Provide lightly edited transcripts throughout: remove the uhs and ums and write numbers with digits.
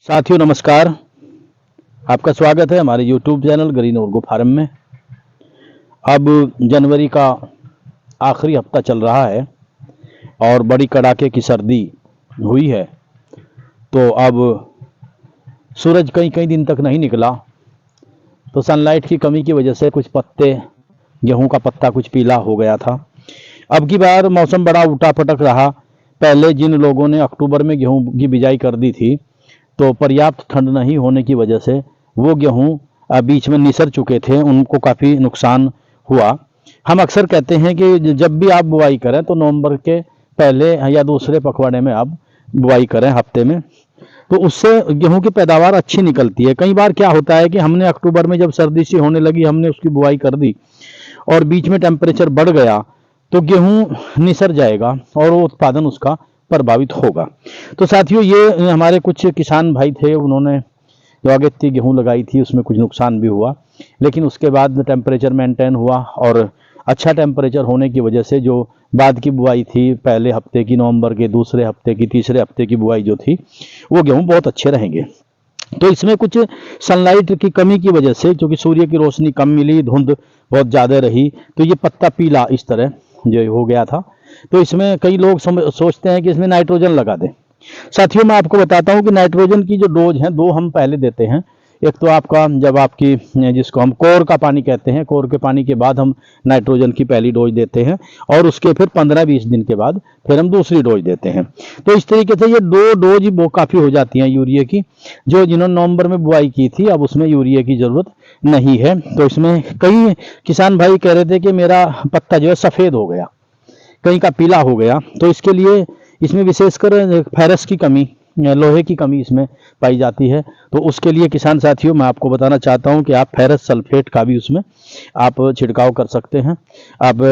साथियों नमस्कार। आपका स्वागत है हमारे YouTube चैनल ग्रीन ऑर्गो फार्म में। अब जनवरी का आखिरी हफ्ता चल रहा है और बड़ी कड़ाके की सर्दी हुई है, तो अब सूरज कई कई दिन तक नहीं निकला, तो सनलाइट की कमी की वजह से कुछ पत्ते, गेहूं का पत्ता कुछ पीला हो गया था। अब की बार मौसम बड़ा उल्टा पटक रहा। पहले जिन लोगों ने अक्टूबर में गेहूं की बिजाई कर दी थी, तो पर्याप्त ठंड नहीं होने की वजह से वो गेहूं बीच में निसर चुके थे, उनको काफ़ी नुकसान हुआ। हम अक्सर कहते हैं कि जब भी आप बुआई करें तो नवंबर के पहले या दूसरे पखवाड़े में आप बुआई करें हफ्ते में, तो उससे गेहूं की पैदावार अच्छी निकलती है। कई बार क्या होता है कि हमने अक्टूबर में जब सर्दी सी होने लगी, हमने उसकी बुआई कर दी और बीच में टेम्परेचर बढ़ गया, तो गेहूं निसर जाएगा और वो उत्पादन उसका प्रभावित होगा। तो साथियों, ये हमारे कुछ किसान भाई थे, उन्होंने जो अगेती गेहूं लगाई थी उसमें कुछ नुकसान भी हुआ, लेकिन उसके बाद टेम्परेचर मेंटेन हुआ और अच्छा टेम्परेचर होने की वजह से जो बाद की बुआई थी, पहले हफ्ते की, नवंबर के दूसरे हफ्ते की, तीसरे हफ्ते की बुआई जो थी, वो गेहूं बहुत अच्छे रहेंगे। तो इसमें कुछ सनलाइट की कमी की वजह से, क्योंकि सूर्य की रोशनी कम मिली, धुंध बहुत ज़्यादा रही, तो ये पत्ता पीला इस तरह जो हो गया था। तो इसमें कई लोग सोचते हैं कि इसमें नाइट्रोजन लगा दें। साथियों, मैं आपको बताता हूं कि नाइट्रोजन की जो डोज है, दो हम पहले देते हैं। एक तो आपका जब आपकी, जिसको हम कोर का पानी कहते हैं, कोर के पानी के बाद हम नाइट्रोजन की पहली डोज देते हैं और उसके फिर 15-20 दिन के बाद फिर हम दूसरी डोज देते हैं। तो इस तरीके से ये दो डोज वो काफ़ी हो जाती हैं यूरिया की। जो जिन्होंने नवंबर में बुआई की थी, अब उसमें यूरिया की ज़रूरत नहीं है। तो इसमें कई किसान भाई कह रहे थे कि मेरा पत्ता जो है सफ़ेद हो गया, कहीं का पीला हो गया। तो इसके लिए इसमें विशेषकर फेरस की कमी, लोहे की कमी इसमें पाई जाती है। तो उसके लिए किसान साथियों, मैं आपको बताना चाहता हूं कि आप फेरस सल्फेट का भी उसमें आप छिड़काव कर सकते हैं। अब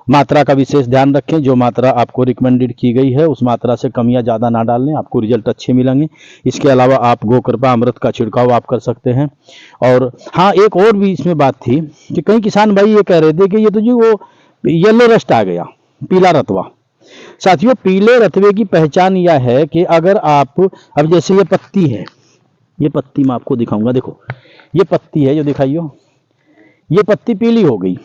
मात्रा का विशेष ध्यान रखें, जो मात्रा आपको रिकमेंडेड की गई है उस मात्रा से कमियां ज़्यादा ना डालें, आपको रिजल्ट अच्छे मिलेंगे। इसके अलावा आप गोकृपा अमृत का छिड़काव आप कर सकते हैं। और हाँ, एक और भी इसमें बात थी कि कई किसान भाई ये कह रहे थे कि ये तो जी वो येलो रस्ट आ गया, पीला रतवा। साथियों, पीले रतवे की पहचान यह है कि अगर आप, अब जैसे ये पत्ती है, ये पत्ती मैं आपको दिखाऊंगा, देखो ये पत्ती है जो दिखाइयो, ये पत्ती पीली हो गई।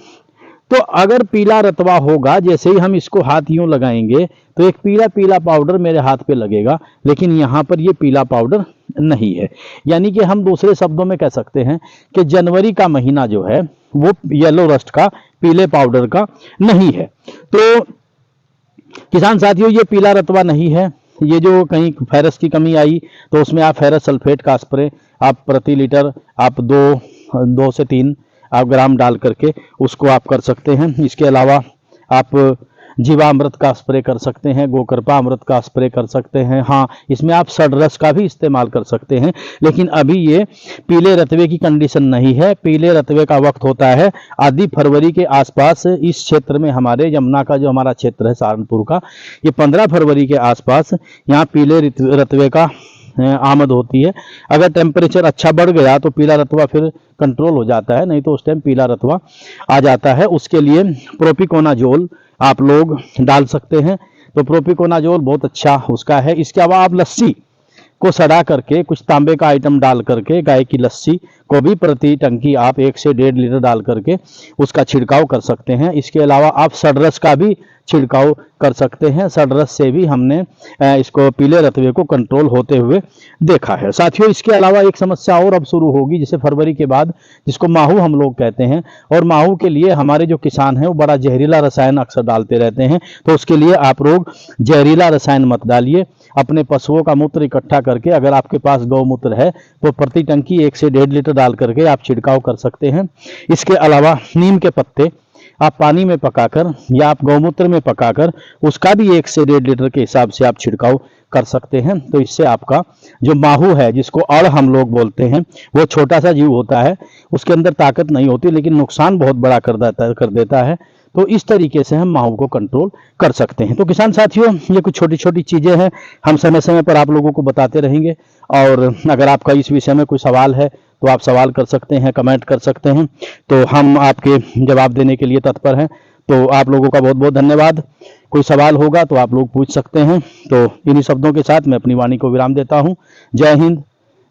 तो अगर पीला रतवा होगा, जैसे ही हम इसको हाथ यूं लगाएंगे तो एक पीला पीला पाउडर मेरे हाथ पे लगेगा, लेकिन यहाँ पर ये पीला पाउडर नहीं है। यानी कि हम दूसरे शब्दों में कह सकते हैं कि जनवरी का महीना जो है वो येलो रस्ट का, पीले पाउडर का नहीं है। तो किसान साथियों, ये पीला रतवा नहीं है। ये जो कहीं फेरस की कमी आई, तो उसमें आप फेरस सल्फेट का स्प्रे आप प्रति लीटर आप 2 से 3 आप ग्राम डाल करके उसको आप कर सकते हैं। इसके अलावा आप जीवामृत का स्प्रे कर सकते हैं, गोकृपा अमृत का स्प्रे कर सकते हैं। हाँ, इसमें आप सड़रस का भी इस्तेमाल कर सकते हैं, लेकिन अभी ये पीले रतवे की कंडीशन नहीं है। पीले रतवे का वक्त होता है आधी फरवरी के आसपास। इस क्षेत्र में हमारे यमुना का जो हमारा क्षेत्र है सहारनपुर का, ये 15 फरवरी के आसपास यहाँ पीले रतवे का आमद होती है। अगर टेम्परेचर अच्छा बढ़ गया तो पीला रतवा फिर कंट्रोल हो जाता है, नहीं तो उस टाइम पीला रतवा आ जाता है। उसके लिए प्रोपिकोनाजोल आप लोग डाल सकते हैं। तो प्रोपिकोनाजोल बहुत अच्छा उसका है। इसके अलावा आप लस्सी को सड़ा करके, कुछ तांबे का आइटम डाल करके, गाय की लस्सी को भी प्रति टंकी आप 1 से 1.5 लीटर डाल करके उसका छिड़काव कर सकते हैं। इसके अलावा आप सड़रस का भी छिड़काव कर सकते हैं। सड़रस से भी हमने इसको पीले रतवे को कंट्रोल होते हुए देखा है। साथियों, इसके अलावा एक समस्या और अब शुरू होगी, जैसे फरवरी के बाद, जिसको माहू हम लोग कहते हैं। और माहू के लिए हमारे जो किसान हैं वो बड़ा जहरीला रसायन अक्सर डालते रहते हैं। तो उसके लिए आप लोग जहरीला रसायन मत डालिए। अपने पशुओं का मूत्र इकट्ठा करके, अगर आपके पास गौमूत्र है तो प्रति टंकी 1 से 1.5 लीटर डाल करके आप छिड़काव कर सकते हैं। इसके अलावा नीम के पत्ते आप पानी में पकाकर या आप गौमूत्र में पकाकर उसका भी 1 से 1.5 लीटर के हिसाब से आप छिड़काव कर सकते हैं। तो इससे आपका जो माहू है, जिसको अड़ हम लोग बोलते हैं, वो छोटा सा जीव होता है, उसके अंदर ताकत नहीं होती, लेकिन नुकसान बहुत बड़ा कर देता है। तो इस तरीके से हम माहू को कंट्रोल कर सकते हैं। तो किसान साथियों, ये कुछ छोटी छोटी चीज़ें हैं, हम समय समय पर आप लोगों को बताते रहेंगे। और अगर आपका इस विषय में कोई सवाल है तो आप सवाल कर सकते हैं, कमेंट कर सकते हैं, तो हम आपके जवाब देने के लिए तत्पर हैं। तो आप लोगों का बहुत बहुत धन्यवाद। कोई सवाल होगा तो आप लोग पूछ सकते हैं। तो इन्हीं शब्दों के साथ मैं अपनी वाणी को विराम देता हूँ। जय हिंद,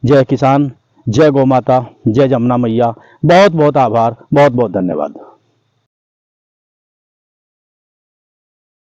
जय किसान, जय गौ माता, जय जमुना मैया। बहुत बहुत आभार, बहुत बहुत धन्यवाद।